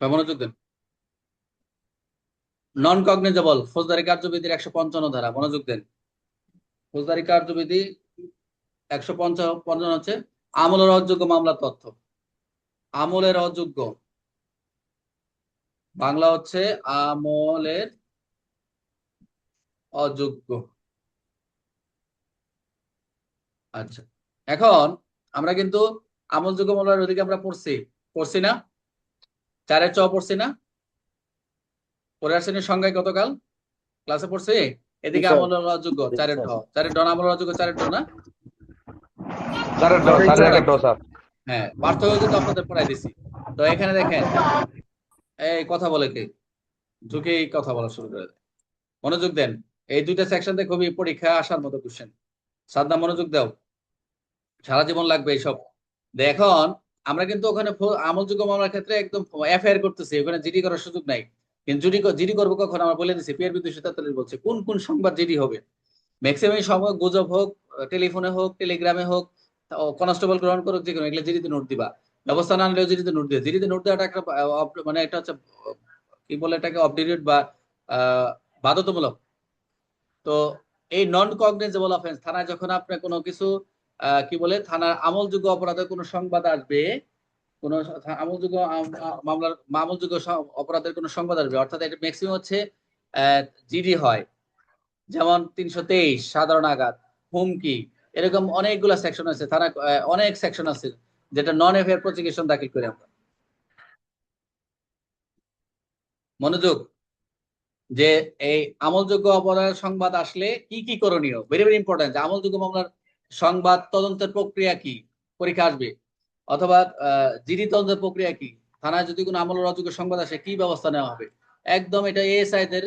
মনোযোগ দেন। নন কগনিজেবল ফৌজদারি কার্যবিধির 155 ধারা, মনোযোগ দেন। ফৌজদারি কার্যবিধি 155 হচ্ছে আমলের অযোগ্য মামলার তথ্য। আমলের অযোগ্য, বাংলা হচ্ছে আমলের অযোগ্য। আচ্ছা, এখন আমরা কিন্তু আমলযোগ্য মামলার ওদিকে আমরা পড়ছি, পড়ছি না? 4-এর চ পড়ছি না? পরের শ্রেণীর সংজ্ঞায় গতকাল ক্লাসে পড়ছি। জি এদিকে স্যার। আমলের অযোগ্য জি 4-এর ঢ, স্যার। 4-এর ঢ না, আমলের অযোগ্য 4-এর ঢ না? স্যারের ড, স্যার এই স্যারের স্যার। একটা ড স্যার। হ্যাঁ, পার্থক্য কিন্তু আপনাদের পড়াই দিছি। তো এখানে দেখেন, এই কথা বলে কে ঝুঁকেই কথা বলা শুরু করে দেয়। মনোযোগ দেন, এই দুইটা সেকশন খুবই পরীক্ষা আসার মতো কোশ্চেন। সাদা মনোযোগ দাও, সারা জীবন লাগবে এইসব। এখন আমরা কিন্তু ওখানে আমলযোগ্য মামলার ক্ষেত্রে একদম এফআইআর করতেছি, ওখানে জিডি করার সুযোগ নাই। কিন্তু জিডি জিডি করবো কখন আমরা বলে দিচ্ছি, পিআরবি 243 বলছে কোন কোন সংবাদ জিডি হবে। ম্যাক্সিমাম সময় গুজব হোক, টেলিফোনে হোক, টেলিগ্রামে হোক, কনস্টেবল গ্রহণ করুক, যে কোনো এগুলো জিডিতে নোট দিবা। ব্যবস্থা না নিলেও জিডিতে নোট দিয়ে, জিডিতে নোট দেওয়াটা একটা মানে একটা হচ্ছে কি বলে এটাকে, অবডিরেট বা বাধ্যতামূলক। তো এই নন কগনিজেবল অফেন্স, থানায় যখন আপনি কোনো কিছু কি বলে, থানার আমলযোগ্য অপরাধের কোনো সংবাদ আসবে, কোন আমলযোগ্য মামলার আমলযোগ্য অপরাধের কোনো সংবাদ আসবে, অর্থাৎ এটা ম্যাক্সিমাম হচ্ছে জিডি হয়। যেমন 323 সাধারণ আঘাত, হুমকি, এরকম অনেকগুলা সেকশন আছে থানা, অনেক সেকশন আছে যেটা নন এফআইআর প্রসিকিউশন দাখিল করি আমরা। মনোযোগ, যে এই আমলযোগ্য অপরাধ সংবাদ আসলে কি কি করণীয়, ভেরি ভেরি ইম্পর্টেন্ট। আমলযোগ্য মামলার সংবাদ তদন্তের প্রক্রিয়া কি, পরীক্ষা আসবে। অথবা জিডি তদন্তের প্রক্রিয়া কি, থানায় যদি কোনো আমলের অযোগ্য সংবাদ আসে কি ব্যবস্থা নেওয়া হবে। একদম এটা এএসআই দের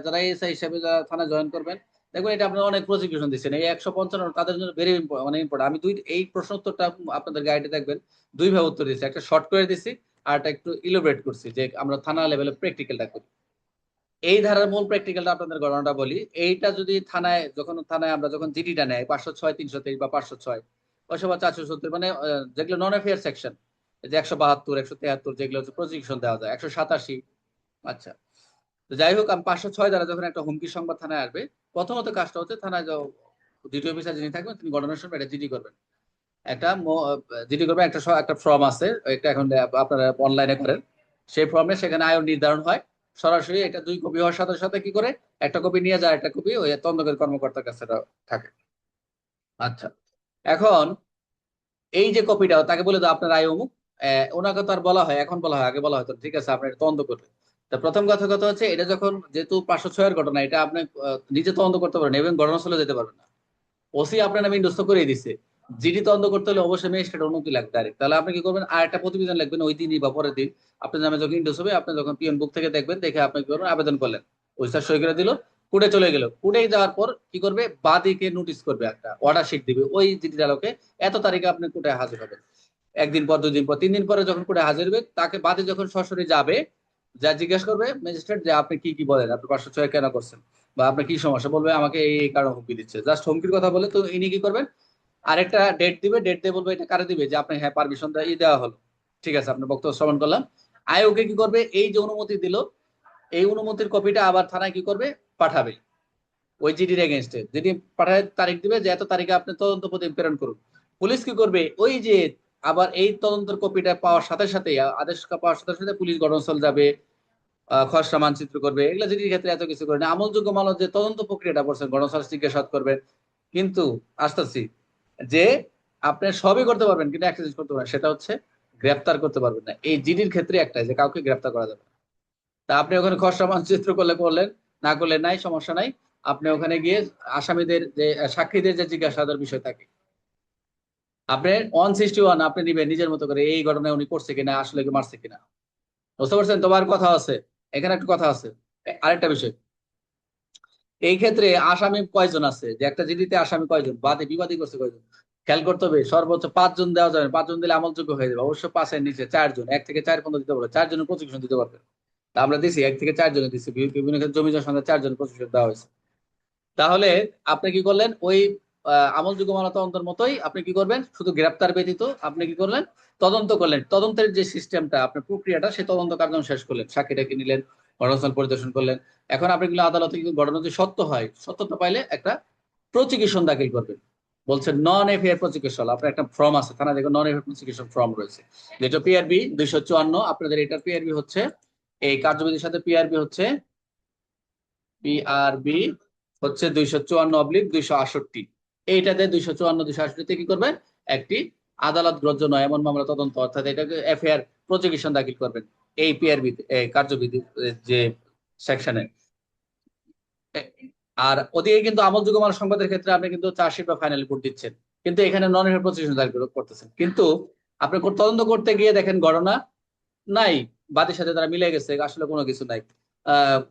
যারা এএসআই হিসেবে যারা থানায় জয়েন করবেন, দেখবেন এটা আপনারা অনেক প্রসিকিউশন দিচ্ছেন, এই 155 তাদের জন্য ভেরি মানে ইম্পর্টেন্ট। আমি এই প্রশ্ন উত্তরটা আপনাদের গাইডে দেখবেন দুই ভাবে উত্তর দিচ্ছি, একটা শর্ট করে দিচ্ছি আর একটা একটু ইলোবরেট করছি, যে আমরা থানা লেভেলে প্র্যাকটিক্যালটা করি। এই ধারার মূল প্র্যাকটিক্যালটা আপনাদের ঘটনাটা বলি। এইটা যদি থানায়, যখন থানায় আমরা যখন জিডিটা নেয় 506, 323 বা 506, ওই সময় 470, মানে যেগুলো নন এফআইআর সেকশন, যে 172, 173, যেগুলো হচ্ছে প্রসিকিউশন দেওয়া যায়, 187। আচ্ছা, তো যাই হোক, আমি 506 দ্বারা যখন একটা হুমকি সংবাদ থানায় আসবে, প্রথমত কাজটা হচ্ছে থানায় ডিটি অফিসার যিনি থাকবেন তিনি ঘটনার সময় এটা জিডি করবেন। একটা জিডি করবেন, একটা একটা ফর্ম আছে, একটা এখন আপনারা অনলাইনে করেন। সেই ফর্মে সেখানে আয় নির্ধারণ হয় সরাসরি। এটা 2 কপি হওয়ার সাথে সাথে কি করে, একটা কপি নিয়ে যায়, একটা কপি ওই তদন্তকারী কর্মকর্তার কাছে থাকে। আচ্ছা, এখন এই যে কপিটা তাকে বলে দাও আপনার আয় অমুক, ওনাকে তো আর বলা হয়, এখন বলা হয়, আগে বলা হয় তো ঠিক আছে আপনি এটা তদন্ত করবেন। তা প্রথম কথা হচ্ছে, এটা যখন যেহেতু 506-এর ঘটনা, এটা আপনি নিজে তদন্ত করতে পারেন এবং ঘটনাস্থলে যেতে পারবেন না। ওসি আপনার নামে ইন্ডোস্ট করে দিছে। জিডি তদন্ত করতে হলে অবশ্যই ম্যাজিস্ট্রেট অনুমতি লাগবে ডাইরেক্ট। তাহলে আপনি কি করবেন, আর একটা প্রতিবেদন লিখবেন ওই দিনই বা পরের দিন আপনার নামে যখন ইন্ডোস্ট হবে, আপনি যখন পিএন বুক থেকে দেখবেন, দেখে আপনি কি করবেন, আবেদন করলেন, ওই স্যার সই করে দিল, কোর্টে চলে গেল। কোর্টে যাওয়ার পর কি করবে, বাদীকে নোটিশ করবে, একটা অর্ডার শিট দিবে ওই জিডির আলোকে, এত তারিখে আপনি কোর্টে হাজির হবেন। একদিন পর, 2 দিন পর, 3 দিন পরে যখন কোর্টে হাজির হবে, তাকে বাদী যখন সরাসরি যাবে, যা জিজ্ঞেস করবে ম্যাজিস্ট্রেট যে আপনি কি কি বলেন, আপনি 506 কেন করছেন, বা আপনার কি সমস্যা, বলবে আমাকে এই কারণে হুমকি দিচ্ছে, জাস্ট হুমকির কথা বলে। তো ইনি কি করবেন, আরেকটা ডেট দিবে, ডেট দিয়ে বলবে এটা কারে দিবে, যে আপনি হ্যাঁ পারমিশন দেওয়া হলো, ঠিক আছে আপনার বক্তব্য শ্রবণ করলাম। আয়োগে কি করবে, এই যে অনুমতি দিল, এই অনুমতির কপিটা আবার থানায় কি করবে, পাঠাবে ওই জিডির এগেনস্টে। যেটি পাঠায় তারিখ দিবে যে এত তারিখে আপনি তদন্ত প্রতিবেদন প্রেরণ করুন। পুলিশ কি করবে, ওই যে আবার এই তদন্তের কপিটা পাওয়ার সাথে সাথে, আদেশ পাওয়ার সাথে সাথে পুলিশ ঘটনাস্থল যাবে, খসড়া মানচিত্র করবে। এগুলো জিডির ক্ষেত্রে এত কিছু করে না। আমলযোগ্য মামলার যে তদন্ত প্রক্রিয়াটা করছেন, ঘটনাস্থল জিজ্ঞাসাবাদ করবে। কিন্তু আসতেছি যে আপনি সবই করতে পারবেন, কিন্তু একটা জিনিস করতে পারবেন, সেটা হচ্ছে গ্রেপ্তার করতে পারবেন না। এই জিডির ক্ষেত্রে একটাই, যে কাউকে গ্রেপ্তার করা যাবে না। তা আপনি ওখানে খসড়া মানচিত্র করলে করলেন, না করলে নাই, সমস্যা নাই। আপনি ওখানে গিয়ে আসামিদের যে সাক্ষীদের যে জিজ্ঞাসাবাদের বিষয় থাকে, আপনি 161 আপনি নিবেন নিজের মতো করে, এই ঘটনায় উনি করছে কিনা, আসলে কি মারছে কিনা। বুঝতে পারছেন? তোমার কথা আছে, এখানে একটা কথা আছে, আরেকটা বিষয়। এই ক্ষেত্রে আসামি কয়জন আছে, যে একটা জিডিতে আসামি কয়জন, বাদী বিবাদী করছে কয়জন, খেয়াল করতে হবে। সর্বোচ্চ 5 জন দেওয়া যাবে, 5 জন দিলে আমলযোগ্য হয়ে যাবে। অবশ্য 5-এর নিচে 4 জন, 1 থেকে 4 পর্যন্ত দিতে পারবে, 4 জনের প্রসিকিউশন দিতে পারবে। তা আমরা দিছি 1 থেকে 4 জনের দিচ্ছি, বিভিন্ন ক্ষেত্রে জমি জমার সঙ্গে 4 জনের প্রসিকিউশন দেওয়া হয়েছে। তাহলে আপনি কি করলেন, ওই আমলযোগ্য মামলা তদন্তের মতোই আপনি কি করবেন, শুধু গ্রেপ্তার ব্যতীত আপনি কি করলেন, তদন্ত করলেন। তদন্তের যে সিস্টেমটা, আপনার প্রক্রিয়াটা, সেই তদন্ত কার্যক্রম শেষ করলেন, সাক্ষীটাকে নিলেন, ঘটনাস্থল পরিদর্শন করলেন। এখন আপনি কিন্তু আদালতে কিন্তু ঘটনা যদি সত্য হয়, সত্যতা পাইলে একটা প্রসিকিউশন দাখিল করবেন। বলছে নন এফআইআর প্রসিকিউশন। আপনার একটা ফর্ম আছে থানা দেখো, নন এফআইআর প্রসিকিউশন ফর্ম রয়েছে, যেটা পিআরবি 254। আপনাদের এটার পিআরবি হচ্ছে, এই কার্যবিধির সাথে পিআরবি হচ্ছে 254/268। এইটাতে 254/268 কি করবেন, একটি আদালত গ্রহ্য নয় এমন মামলা তদন্ত, অর্থাৎ এটাকে এফআইআর প্রসিকিউশন দাখিল করবেন এই পিআরবি কার্যবিধি যে সেকশনে। আর ওদিকে কিন্তু আমলযোগ্য মামলা সংবাদের ক্ষেত্রে আপনি কিন্তু চার্জশিট বা ফাইনাল রিপোর্ট দিচ্ছেন, কিন্তু এখানে নন এফআইআর প্রসিকিউশন দাখিল করতেছেন। কিন্তু আপনি তদন্ত করতে গিয়ে দেখেন ঘটনা নাই, বাদীর সাথে তারা মিলে গেছে, আসলে কোনো কিছু নাই,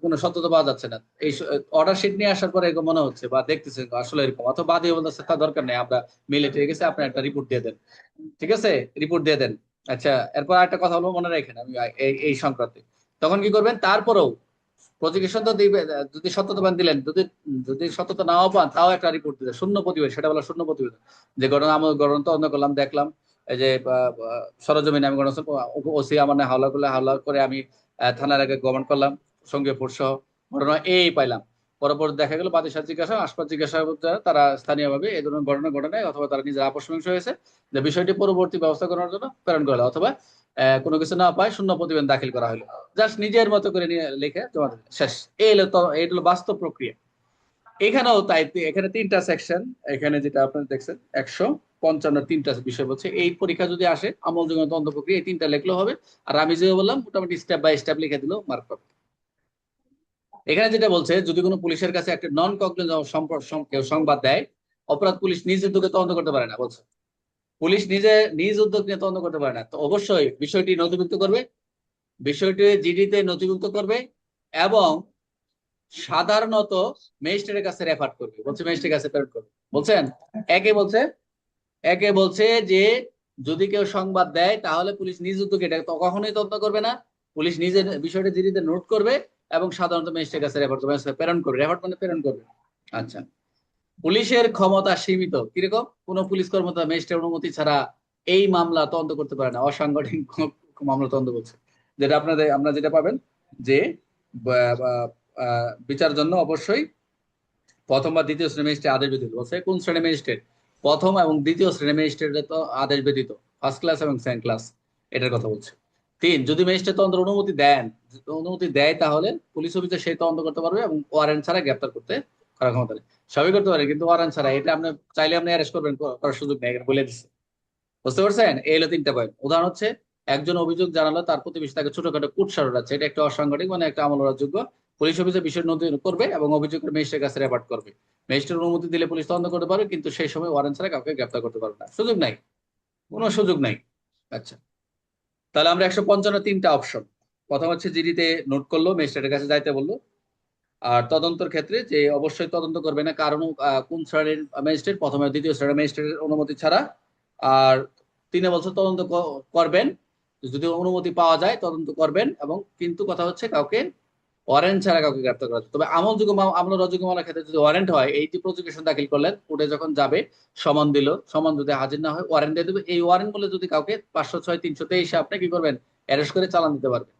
কোনো সত্যতা পাওয়া যাচ্ছে না। এই অর্ডার শিট নিয়ে আসার পরে এরকম মনে হচ্ছে বা দেখতেছেন আসলে এরকম, অথবা বাদী বলতেছে তার দরকার নেই, আমরা মিলে ঠিক আছে, আপনি একটা রিপোর্ট দিয়ে দেন, ঠিক আছে, রিপোর্ট দিয়ে দেন। আচ্ছা, এরপর একটা কথা বলবো, মনে রাখেন আমি এই সংক্রান্তে। তখন কি করবেন, তারপরেও প্রসিকিউশন তো দিবে, যদি সত্যতা পান দিলেন, যদি যদি সত্যতা নাও পান তাও একটা রিপোর্ট দিলেন, শূন্য প্রতিবেদন, সেটা বলা শূন্য প্রতিবেদন, যে ঘটনা আমি ঘটনা তদন্ত করলাম, দেখলাম এই যে সরজমিনে আমি ঘটনা ওসি আমার নামে হাওলা করে আমি থানার আগে গমন করলাম, সঙ্গে ফোর্স সহ ঘটনা এই পাইলাম। পরপর দেখা গেল বাদীর সাথে জিজ্ঞাসা, আশপাশ জিজ্ঞাসা তারা স্থানীয়ভাবে এই ধরনের ঘটনা ঘটনায় অথবা তারা নিজের আপোষ মীমাংসা হয়েছে, যে বিষয়টি পরবর্তী ব্যবস্থা করার জন্য প্রেরণ করা হলো, অথবা কোনো কিছু না পায় শূন্য প্রতিবেদন দাখিল করা হলো, জাস্ট নিজের মতো করে নিয়ে লিখে জমা দিলেন, শেষ। এই হলো এই হলো বাস্তব প্রক্রিয়া। এখানেও তাই, এখানে 3টা সেকশন, এখানে যেটা আপনারা দেখছেন 155 3টা বিষয় বলছে, এই পরীক্ষা যদি আসে আমলযোগ্য তদন্ত প্রক্রিয়া এই 3টা লিখলেও হবে। আর আমি যে বললাম মোটামুটি স্টেপ বাই স্টেপ লিখে দিলেও মার্ক পাবে। এখানে যেটা বলছে, যদি কোনো পুলিশের কাছে একটা নন কগনিজেন্ট কেউ সংবাদ দেয়, অপরাধ পুলিশ নিজ উদ্যোগে তদন্ত করতে পারে না বলছে। পুলিশ নিজ উদ্যোগ নিয়ে তদন্ত করতে পারে না, তো অবশ্যই বিষয়টি নথিভুক্ত করবে, বিষয়টি জিডিতে নথিভুক্ত করবে, এবং সাধারণত ম্যাজিস্ট্রেটের কাছে রেফার করবে, বলছে ম্যাজিস্ট্রেটের কাছে প্রেরণ করবে। বলছেন একে বলছে একে বলছে যে যদি কেউ সংবাদ দেয় তাহলে পুলিশ নিজ উদ্যোগে এটা তো কখনোই তদন্ত করবে না, পুলিশ নিজের বিষয়টি জিডিতে নোট করবে এবং সাধারণত ম্যাজিস্ট্রেটের কাছে রেফার করবে, প্রেরণ করবে, রেফার মানে প্রেরণ করবে। আচ্ছা, পুলিশের ক্ষমতা সীমিত, কিরকম, কোন পুলিশ কর্মকর্তা ম্যাজিস্ট্রেট অনুমতি ছাড়া এই মামলা তদন্ত করতে পারে না, অসাংগঠনিক মামলা তদন্ত করছে। যেটা আমরা যেটা পাবেন যে বিচার জন্য অবশ্যই প্রথম বা দ্বিতীয় শ্রেণী ম্যাজিস্ট্রেট আদেশ ব্যতীত, বলছে কোন শ্রেণী ম্যাজিস্ট্রেট, প্রথম এবং দ্বিতীয় শ্রেণী ম্যাজিস্ট্রেটের তো আদেশ ব্যতীত, ফার্স্ট ক্লাস এবং সেকেন্ড ক্লাস, এটার কথা বলছে। 3, যদি ম্যাজিস্ট্রেট তদন্তের অনুমতি দেয় তাহলে পুলিশ অফিসার সেই তদন্ত করতে পারবে এবং ওয়ারেন্ট ছাড়া গ্রেপ্তার করার ক্ষমতা নেই। সবই করতে পারে কিন্তু ওয়ারেন্ট ছাড়া, এটা আপনি চাইলে আপনি অ্যারেস্ট করবেন, করার সুযোগ নেই, এটা বলে দিচ্ছে। বুঝতে পারছেন, এই হলো 3টা পয়েন্ট। উদাহরণ হচ্ছে, একজন অভিযোগ জানালো তার প্রতিবেশী তাকে ছোটখাটো কুৎসা রটাচ্ছে, এটা একটা অসাংগঠনিক মানে একটা আমল যোগ্য, পুলিশ অফিসে বিষয় নথি করবে এবং অভিযোগের ম্যাজিস্ট্রেটের কাছে রেফার করবে। ম্যাজিস্ট্রেট অনুমতি দিলে পুলিশ তদন্ত করতে পারবে, কিন্তু সেই সময় ওয়ারেন্ট ছাড়া কাউকে গ্রেপ্তার করতে পারবে না, সুযোগ নাই, কোনো সুযোগ নাই। আচ্ছা, তাহলে আমরা 155 3টা অপশন। প্রথম হচ্ছে জিডিতে নোট করলো, ম্যাজিস্ট্রেটের কাছে যাইতে বললো। আর তদন্তের ক্ষেত্রে যে অবশ্যই তদন্ত করবে না, কারণ কোন শ্রেণীর ম্যাজিস্ট্রেট, প্রথমে দ্বিতীয় শ্রেণীর ম্যাজিস্ট্রেটের অনুমতি ছাড়া। আর 3 বছর তদন্ত করবেন, যদি অনুমতি পাওয়া যায় তদন্ত করবেন, এবং কিন্তু কথা হচ্ছে কাউকে ওয়ারেন্ট ছাড়া কাউকে গ্রেপ্তার করা যায়। তবে আমল অযোগ্য মামলার ক্ষেত্রে যদি ওয়ারেন্ট হয়, এই যে প্রসিকিউশন দাখিল করলেন, কোর্টে যখন যাবে সমন দিল, সমন যদি হাজির না হয় ওয়ারেন্ট দিয়ে দেবে, এই ওয়ারেন্ট বলে যদি কাউকে 506 323 আপনি কি করবেন, অ্যারেস্ট করে চালান দিতে পারবেন,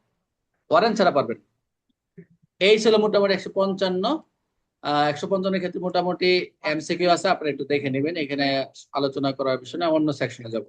ওয়ারেন্ট ছাড়া পারবেন। এই ছিল মোটামুটি 155। 155-এর ক্ষেত্রে মোটামুটি এমসিকিউ আছে, আপনি একটু দেখে নেবেন, এখানে আলোচনা করার বিষয় না, অন্য সেকশনে যাব।